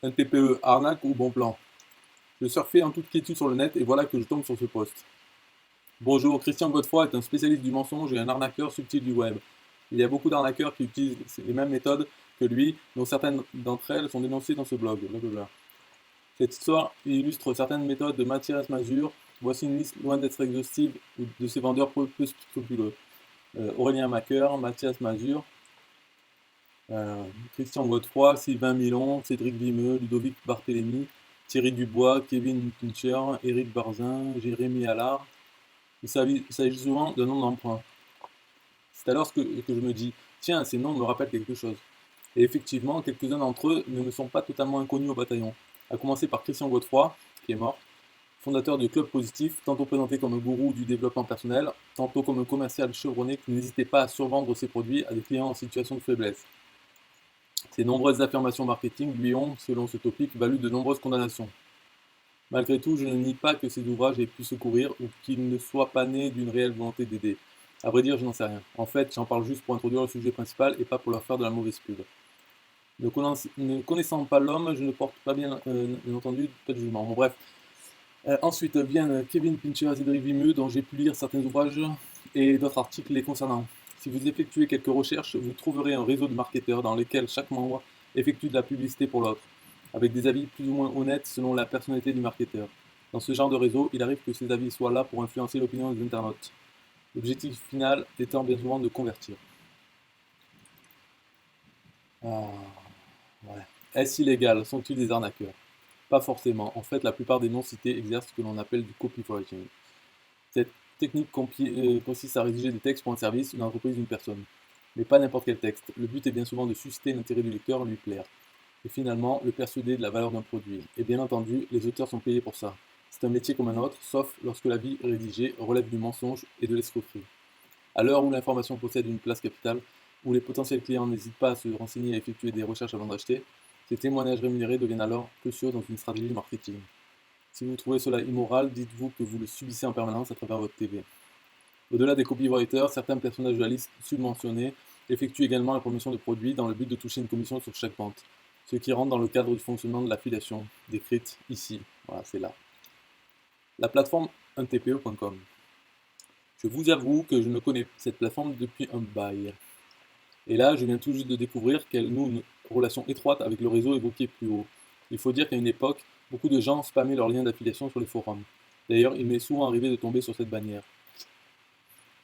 Un TPE, arnaque ou bon plan? Je surfais en toute quiétude sur le net et voilà que je tombe sur ce post. Bonjour, Christian Godefroy est un spécialiste du mensonge et un arnaqueur subtil du web. Il y a beaucoup d'arnaqueurs qui utilisent les mêmes méthodes que lui, dont certaines d'entre elles sont dénoncées dans ce blog. Blablabla. Cette histoire illustre certaines méthodes de Mathias Mazur. Voici une liste loin d'être exhaustive de ces vendeurs peu scrupuleux. Aurélien Macker, Mathias Mazur, euh, Christian Godefroy, Sylvain Milon, Cédric Vimeux, Ludovic Barthélémy, Thierry Dubois, Kevin Pincher, Éric Barzin, Jérémy Allard. Il s'agit souvent de noms d'emprunt. C'est alors que je me dis, tiens, ces noms me rappellent quelque chose. Et effectivement, quelques-uns d'entre eux ne me sont pas totalement inconnus au bataillon. À commencer par Christian Godefroy, qui est mort, fondateur du Club Positif, tantôt présenté comme un gourou du développement personnel, tantôt comme un commercial chevronné qui n'hésitait pas à survendre ses produits à des clients en situation de faiblesse. Ces nombreuses affirmations marketing lui ont, selon ce topic, valu de nombreuses condamnations. Malgré tout, je ne nie pas que ces ouvrages aient pu secourir ou qu'ils ne soient pas nés d'une réelle volonté d'aider. À vrai dire, je n'en sais rien. En fait, j'en parle juste pour introduire le sujet principal et pas pour leur faire de la mauvaise pub. Ne connaissant pas l'homme, je ne porte pas bien entendu, pas de jugement. Bon, bref. Ensuite viennent Kevin Pincher et Cédric Vimeux, dont j'ai pu lire certains ouvrages et d'autres articles les concernant. Si vous effectuez quelques recherches, vous trouverez un réseau de marketeurs dans lequel chaque membre effectue de la publicité pour l'autre, avec des avis plus ou moins honnêtes selon la personnalité du marketeur. Dans ce genre de réseau, il arrive que ces avis soient là pour influencer l'opinion des internautes. L'objectif final étant bien souvent de convertir. Ah, ouais. Est-ce illégal? Sont-ils des arnaqueurs? Pas forcément. En fait, la plupart des noms cités exercent ce que l'on appelle du copywriting. Cette technique consiste à rédiger des textes pour un service, une entreprise ou une personne. Mais pas n'importe quel texte. Le but est bien souvent de susciter l'intérêt du lecteur, lui plaire. Et finalement, le persuader de la valeur d'un produit. Et bien entendu, les auteurs sont payés pour ça. C'est un métier comme un autre, sauf lorsque la vie rédigée relève du mensonge et de l'escroquerie. À l'heure où l'information possède une place capitale, où les potentiels clients n'hésitent pas à se renseigner et à effectuer des recherches avant d'acheter, ces témoignages rémunérés deviennent alors cruciaux dans une stratégie de marketing. Si vous trouvez cela immoral, dites-vous que vous le subissez en permanence à travers votre TV. Au-delà des copywriters, certains personnages de la liste subventionnés effectuent également la promotion de produits dans le but de toucher une commission sur chaque vente, ce qui rentre dans le cadre du fonctionnement de l'affiliation, décrite ici. Voilà, c'est là. La plateforme 1tpe.com. Je vous avoue que je ne connais cette plateforme depuis un bail. Et là, je viens tout juste de découvrir qu'elle noue une relation étroite avec le réseau évoqué plus haut. Il faut dire qu'à une époque, beaucoup de gens spammaient leurs liens d'affiliation sur les forums. D'ailleurs, il m'est souvent arrivé de tomber sur cette bannière.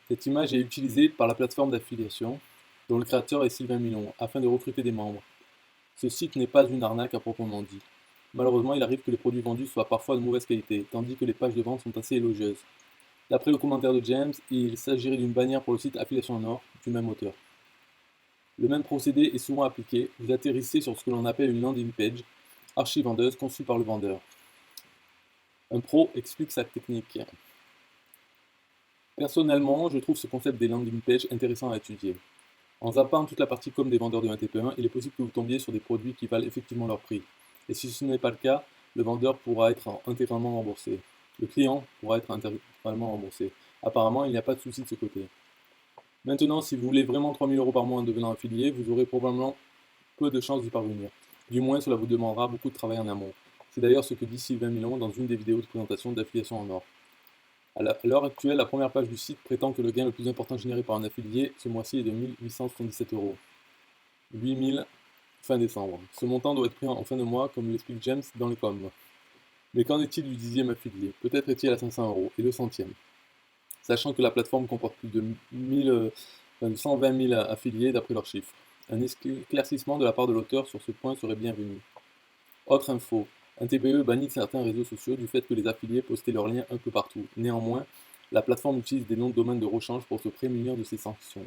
Cette image est utilisée par la plateforme d'affiliation, dont le créateur est Sylvain Milon, afin de recruter des membres. Ce site n'est pas une arnaque à proprement dit. Malheureusement, il arrive que les produits vendus soient parfois de mauvaise qualité, tandis que les pages de vente sont assez élogieuses. D'après le commentaire de James, il s'agirait d'une bannière pour le site Affiliation en or, du même auteur. Le même procédé est souvent appliqué, vous atterrissez sur ce que l'on appelle une landing page, archi-vendeuse conçue par le vendeur. Un pro explique sa technique. Personnellement, je trouve ce concept des landing pages intéressant à étudier. En zappant toute la partie com des vendeurs de 1TP1, il est possible que vous tombiez sur des produits qui valent effectivement leur prix. Et si ce n'est pas le cas, le vendeur pourra être intégralement remboursé. Le client pourra être intégralement remboursé. Apparemment, il n'y a pas de souci de ce côté. Maintenant, si vous voulez vraiment 3 000 € par mois en devenant affilié, vous aurez probablement peu de chances d'y parvenir. Du moins, cela vous demandera beaucoup de travail en amont. C'est d'ailleurs ce que dit Sylvain Milon dans une des vidéos de présentation d'affiliation en or. À l'heure actuelle, la première page du site prétend que le gain le plus important généré par un affilié ce mois-ci est de 1877 €. 8 000 fin décembre. Ce montant doit être pris en fin de mois, comme l'explique James dans les coms. Mais qu'en est-il du 10e affilié? Peut-être est-il à 500 € et le centième. Sachant que la plateforme comporte plus de 120 000 affiliés d'après leurs chiffres. Un éclaircissement de la part de l'auteur sur ce point serait bienvenu. Autre info, un TPE bannit certains réseaux sociaux du fait que les affiliés postaient leurs liens un peu partout. Néanmoins, la plateforme utilise des noms de domaine de rechange pour se prémunir de ces sanctions.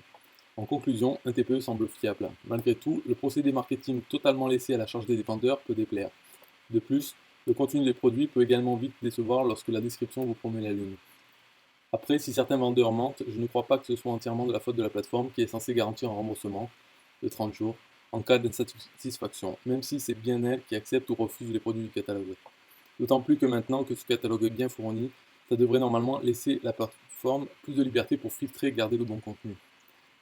En conclusion, un TPE semble fiable. Malgré tout, le procédé marketing totalement laissé à la charge des vendeurs peut déplaire. De plus, le contenu des produits peut également vite décevoir lorsque la description vous promet la lune. Après, si certains vendeurs mentent, je ne crois pas que ce soit entièrement de la faute de la plateforme qui est censée garantir un remboursement de 30 jours en cas d'insatisfaction, même si c'est bien elle qui accepte ou refuse les produits du catalogue. D'autant plus que maintenant que ce catalogue est bien fourni, ça devrait normalement laisser la plateforme plus de liberté pour filtrer et garder le bon contenu.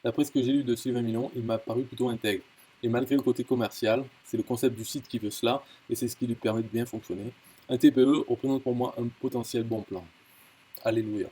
D'après ce que j'ai lu de Sylvain Milon, il m'a paru plutôt intègre. Et malgré le côté commercial, c'est le concept du site qui veut cela, et c'est ce qui lui permet de bien fonctionner. Un TPE représente pour moi un potentiel bon plan. Alléluia.